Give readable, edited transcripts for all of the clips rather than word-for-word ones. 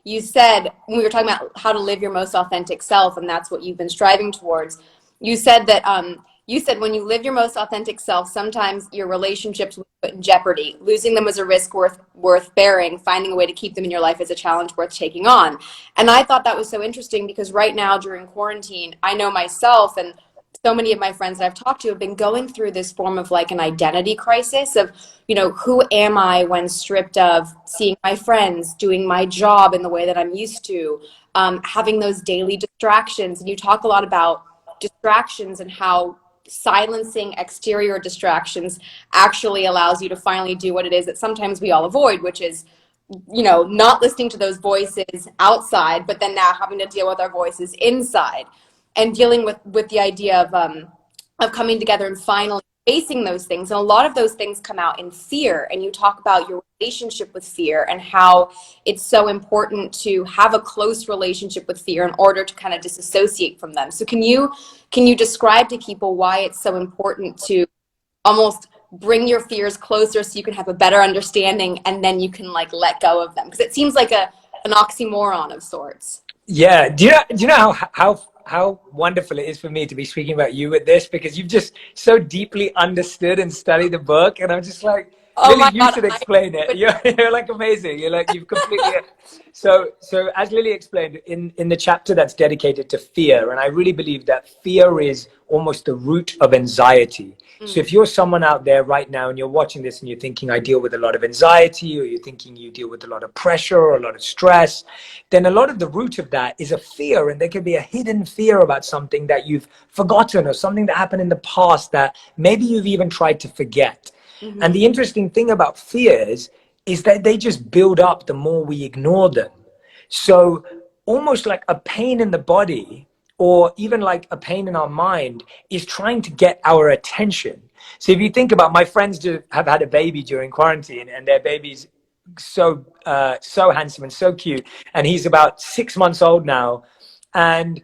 you said, when we were talking about how to live your most authentic self, and that's what you've been striving towards, you said that you said when you live your most authentic self, sometimes your relationships will be put in jeopardy. Losing them is a risk worth bearing. Finding a way to keep them in your life is a challenge worth taking on. And I thought that was so interesting because right now during quarantine, I know myself and so many of my friends that I've talked to have been going through this form of like an identity crisis of, who am I when stripped of seeing my friends, doing my job in the way that I'm used to, having those daily distractions. And you talk a lot about distractions and how silencing exterior distractions actually allows you to finally do what it is that sometimes we all avoid, which is, not listening to those voices outside, but then now having to deal with our voices inside and dealing with the idea of coming together and finally facing those things. And a lot of those things come out in fear. And you talk about your relationship with fear and how it's so important to have a close relationship with fear in order to kind of disassociate from them. So can you describe to people why it's so important to almost bring your fears closer so you can have a better understanding and then you can like let go of them? Because it seems like an oxymoron of sorts. Yeah. Do you know how wonderful it is for me to be speaking about you with this, because you've just so deeply understood and studied the book, and I'm just like, Oh Lily, my you God. should explain it. You're like amazing. You're like, you've completely. So as Lily explained in the chapter that's dedicated to fear, and I really believe that fear is almost the root of anxiety. So if you're someone out there right now and you're watching this and you're thinking, I deal with a lot of anxiety, or you're thinking you deal with a lot of pressure or a lot of stress, then a lot of the root of that is a fear. And there could be a hidden fear about something that you've forgotten or something that happened in the past that maybe you've even tried to forget. And the interesting thing about fears is that they just build up the more we ignore them. So almost like a pain in the body, or even like a pain in our mind, is trying to get our attention. So if you think about, my friends have had a baby during quarantine, and their baby's so handsome and so cute, and he's about 6 months old now. And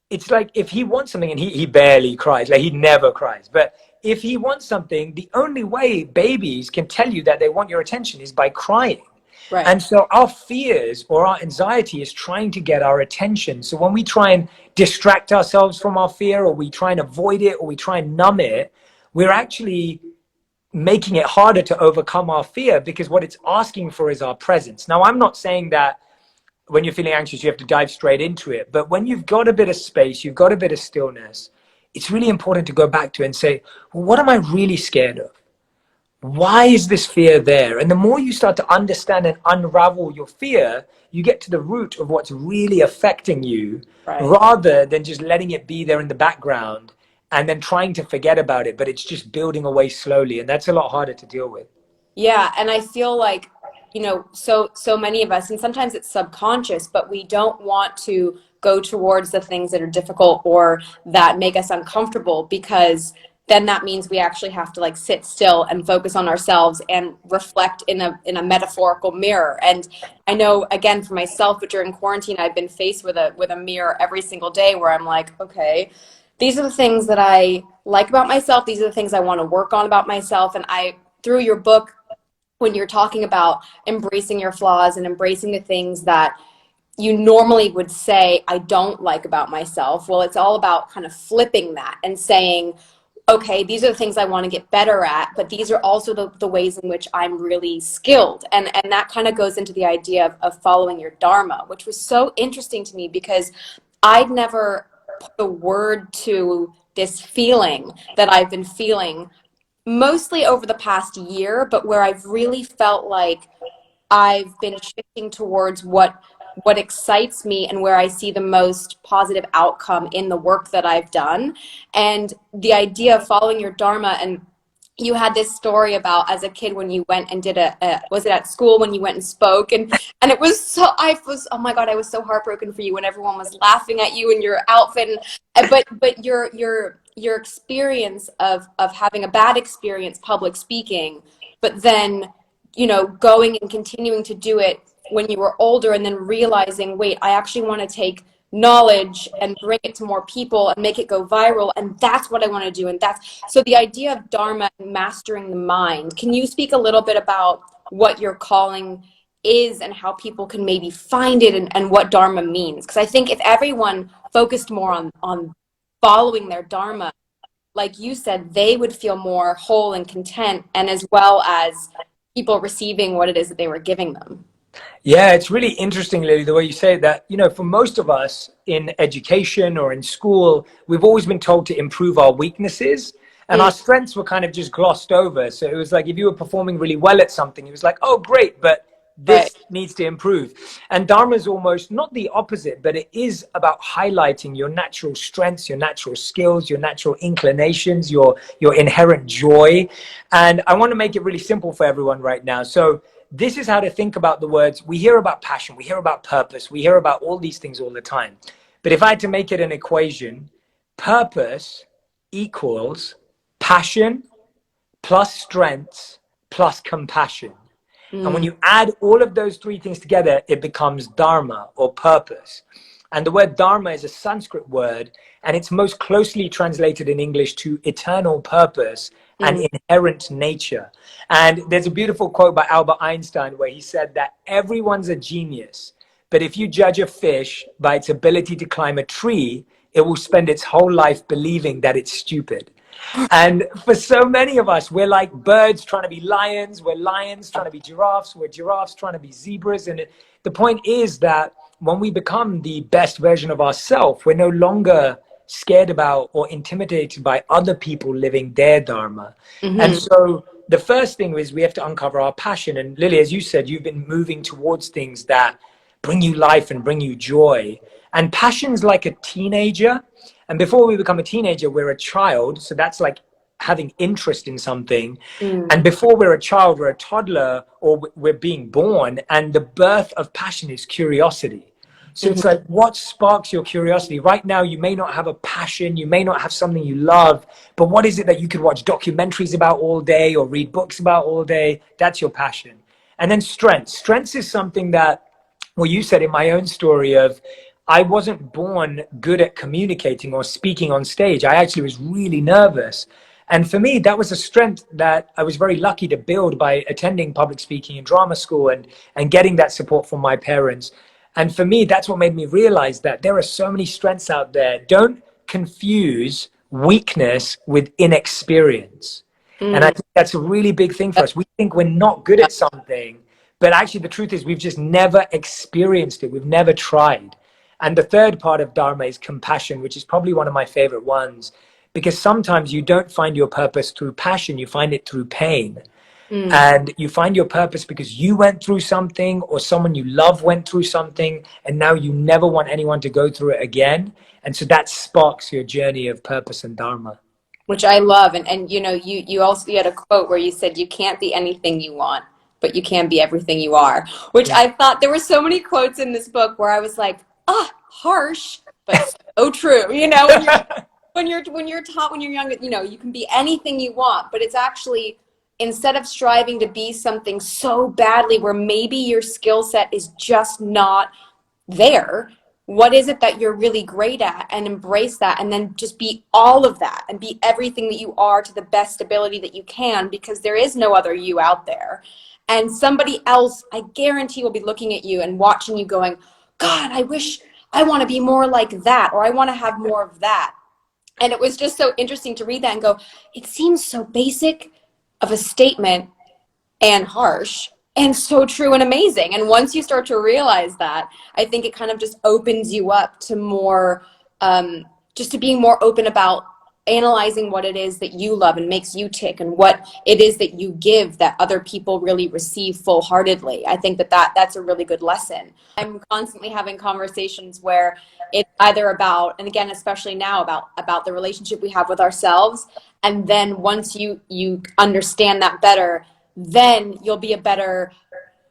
it's like, if he wants something, and he barely cries, like he never cries, but if he wants something, the only way babies can tell you that they want your attention is by crying. Right. And so our fears or our anxiety is trying to get our attention. So when we try and distract ourselves from our fear, or we try and avoid it, or we try and numb it, we're actually making it harder to overcome our fear, because what it's asking for is our presence. Now, I'm not saying that when you're feeling anxious, you have to dive straight into it. But when you've got a bit of space, you've got a bit of stillness, it's really important to go back to it and say, well, what am I really scared of? Why is this fear there? And the more you start to understand and unravel your fear, you get to the root of what's really affecting you, Right. rather than just letting it be there in the background and then trying to forget about it. But it's just building away slowly. And that's a lot harder to deal with. Yeah, and I feel like, so many of us, and sometimes it's subconscious, but we don't want to go towards the things that are difficult or that make us uncomfortable, because then that means we actually have to like sit still and focus on ourselves and reflect in a metaphorical mirror. And I know, again, for myself, but during quarantine, I've been faced with a mirror every single day where I'm like, okay, these are the things that I like about myself. These are the things I want to work on about myself. And through your book, when you're talking about embracing your flaws and embracing the things that you normally would say I don't like about myself, well, it's all about kind of flipping that and saying, okay, these are the things I want to get better at, but these are also the ways in which I'm really skilled. And that kind of goes into the idea of following your dharma, which was so interesting to me because I'd never put a word to this feeling that I've been feeling mostly over the past year, but where I've really felt like I've been shifting towards what excites me and where I see the most positive outcome in the work that I've done. And the idea of following your dharma, and you had this story about as a kid when you went and did was it at school when you went and spoke, and it was so, oh my God, I was so heartbroken for you when everyone was laughing at you and your outfit, but your experience of having a bad experience public speaking, but then going and continuing to do it when you were older, and then realizing, wait, I actually want to take knowledge and bring it to more people and make it go viral, and that's what I want to do. And that's so the idea of dharma and mastering the mind. Can you speak a little bit about what your calling is and how people can maybe find it, and what dharma means. Because I think if everyone focused more on following their dharma, like you said, they would feel more whole and content, and as well as people receiving what it is that they were giving them. Yeah, it's really interesting, Lily, the way you say that. You know, for most of us in education or in school, we've always been told to improve our weaknesses, and our strengths were kind of just glossed over. So it was like if you were performing really well at something, it was like, oh, great, but Right. this needs to improve. And Dharma is almost not the opposite, but it is about highlighting your natural strengths, your natural skills, your natural inclinations, your inherent joy. And I want to make it really simple for everyone right now. So this is how to think about the words. We hear about passion, we hear about purpose, we hear about all these things all the time. But if I had to make it an equation, purpose equals passion plus strengths plus compassion. And when you add all of those three things together, it becomes dharma, or purpose. And the word dharma is a Sanskrit word, and it's most closely translated in English to eternal purpose and inherent nature. And there's a beautiful quote by Albert Einstein where he said that everyone's a genius, but if you judge a fish by its ability to climb a tree, it will spend its whole life believing that it's stupid. And for so many of us, we're like birds trying to be lions, we're lions trying to be giraffes, we're giraffes trying to be zebras. And the point is that when we become the best version of ourselves, we're no longer scared about or intimidated by other people living their dharma. And so the first thing is we have to uncover our passion. And Lily, as you said, you've been moving towards things that bring you life and bring you joy. And passion's like a teenager. And before we become a teenager, we're a child. So that's like having interest in something. And before we're a child, we're a toddler, or we're being born. And the birth of passion is curiosity. So it's like, what sparks your curiosity? Right now, you may not have a passion, you may not have something you love, but what is it that you could watch documentaries about all day or read books about all day? That's your passion. And then strengths. Strengths is something that, well, you said in my own story of, I wasn't born good at communicating or speaking on stage. I actually was really nervous. And for me, that was a strength that I was very lucky to build by attending public speaking and drama school and getting that support from my parents. And for me, that's what made me realize that there are so many strengths out there. Don't confuse weakness with inexperience. And I think that's a really big thing for us. We think we're not good at something, but actually the truth is we've just never experienced it. We've never tried. And the third part of Dharma is compassion, which is probably one of my favorite ones, because sometimes you don't find your purpose through passion, you find it through pain. And you find your purpose because you went through something, or someone you love went through something, and now you never want anyone to go through it again. And so that sparks your journey of purpose and dharma. Which I love. And you know, you also, you had a quote where you said you can't be anything you want, but you can be everything you are, which I thought there were so many quotes in this book where I was like, harsh, but so true. You know, when you're taught when you're young, you know, you can be anything you want, but it's actually, instead of striving to be something so badly where maybe your skill set is just not there, what is it that you're really great at, and embrace that, and then just be all of that and be everything that you are to the best ability that you can, because there is no other you out there. And somebody else, I guarantee, will be looking at you and watching you going, God, I wish I want to be more like that, or I want to have more of that. And it was just so interesting to read that and go, it seems so basic of a statement and harsh and so true and amazing. And once you start to realize that, I think it kind of just opens you up to more, just to being more open about analyzing what it is that you love and makes you tick, and what it is that you give that other people really receive full-heartedly. I think that's a really good lesson. I'm constantly having conversations where it's either about, and again, especially now, about the relationship we have with ourselves. And then once you understand that better, then you'll be a better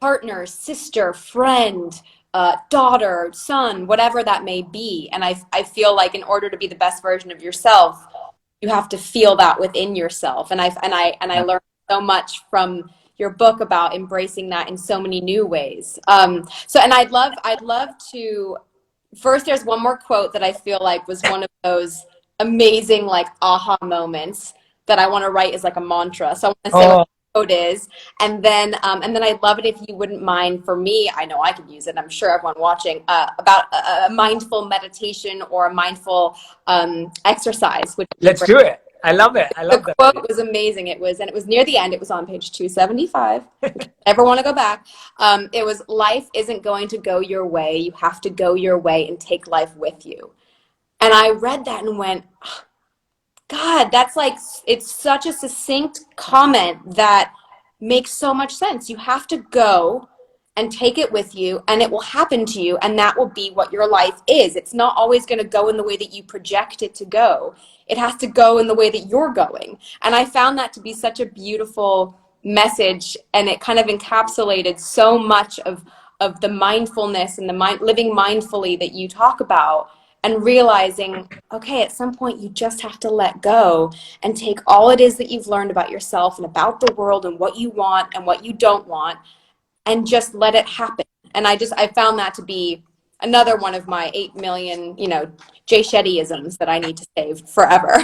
partner, sister, friend, daughter, son, whatever that may be. And I feel like in order to be the best version of yourself, you have to feel that within yourself. And I learned so much from your book about embracing that in so many new ways. So, and I'd love to, first, there's one more quote that I feel like was one of those amazing, like, aha moments that I want to write as like a mantra. So I want to say, quote is. And then I'd love it if you wouldn't mind, for me, I know I could use it, I'm sure everyone watching, about a mindful meditation or a mindful exercise. Which Let's do it. I love it. I the love that idea. quote was amazing. And it was near the end. It was on page 275. Ever want to go back? It was, life isn't going to go your way. You have to go your way and take life with you. And I read that and went, God, that's like, it's such a succinct comment that makes so much sense. You have to go and take it with you, and it will happen to you, and that will be what your life is. It's not always going to go in the way that you project it to go. It has to go in the way that you're going. And I found that to be such a beautiful message, and it kind of encapsulated so much of the mindfulness and the living mindfully that you talk about, and realizing, okay, at some point you just have to let go and take all it is that you've learned about yourself and about the world and what you want and what you don't want, and just let it happen. And I found that to be another one of my 8 million, Jay Shetty-isms that I need to save forever.